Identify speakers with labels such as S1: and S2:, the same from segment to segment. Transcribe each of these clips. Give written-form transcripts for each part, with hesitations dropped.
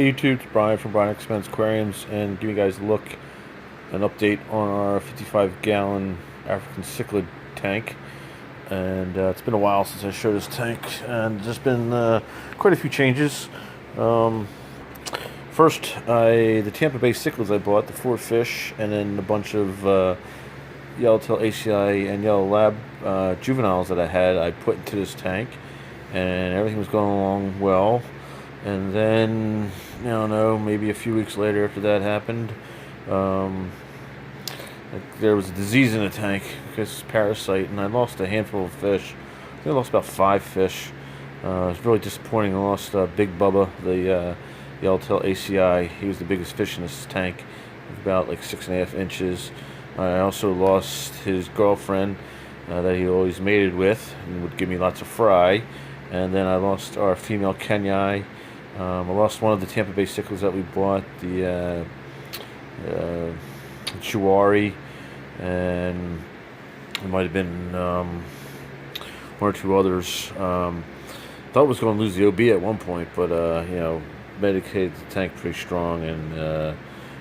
S1: Hey YouTube, it's Brian from Brian Expense Aquariums, and give you guys an update on our 55-gallon African cichlid tank. And it's been a while since I showed this tank, and there's been quite a few changes. First, the Tampa Bay cichlids I bought, the 4 fish, and then a bunch of yellowtail ACI and yellow lab juveniles that I put into this tank, and everything was going along well. And then, I don't know, maybe a few weeks later after that happened, there was a disease in the tank because it's parasite, and I lost a handful of fish. I think I lost about 5 fish. It was really disappointing. I lost Big Bubba, the yellowtail ACI. He was the biggest fish in this tank, about like 6.5 inches. I also lost his girlfriend that he always mated with and would give me lots of fry. And then I lost our female Kenyi. I lost one of the Tampa Bay cichlids that we bought, the Chihuahua, and there might have been one or two others. Thought I was going to lose the OB at one point, but medicated the tank pretty strong, and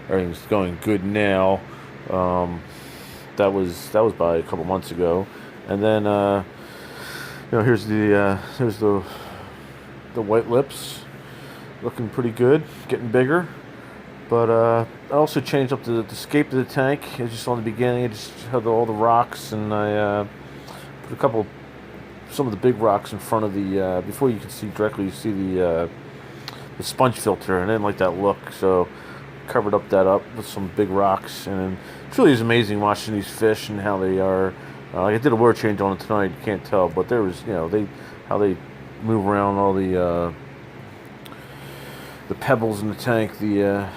S1: everything's going good now. That was by a couple months ago, and then here's the white lips. Looking pretty good, getting bigger. But I also changed up the scape of the tank. As you saw in the beginning, I just had all the rocks, and I put some of the big rocks in front of the, before you can see directly, you see the sponge filter, and I didn't like that look, so covered that up with some big rocks. And it really is amazing watching these fish and how they are. I did a word change on it tonight, you can't tell, but there was, how they move around all the pebbles in the tank, the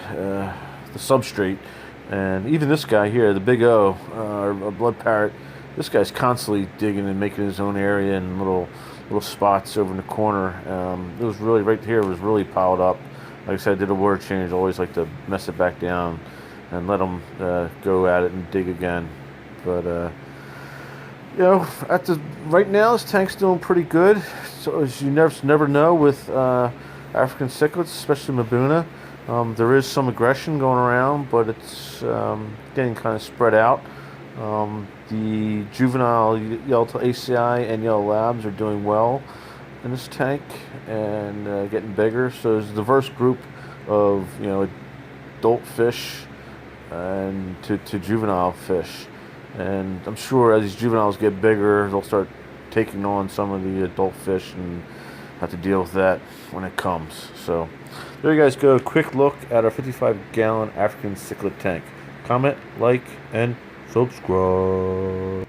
S1: substrate, and even this guy here, the Big O, a blood parrot. This guy's constantly digging and making his own area and little spots over in the corner. It was really right here. It was really piled up. Like I said, I did a word change. I always like to mess it back down and let them go at it and dig again. But right now, this tank's doing pretty good. So as you never know with African cichlids, especially Mabuna. There is some aggression going around, but it's getting kind of spread out. The juvenile yellowtail ACI and yellow labs are doing well in this tank and getting bigger. So there's a diverse group of adult fish and to juvenile fish. And I'm sure as these juveniles get bigger, they'll start taking on some of the adult fish and have to deal with that when it comes. So there you guys go. A quick look at our 55-gallon African cichlid tank. Comment, like, and subscribe.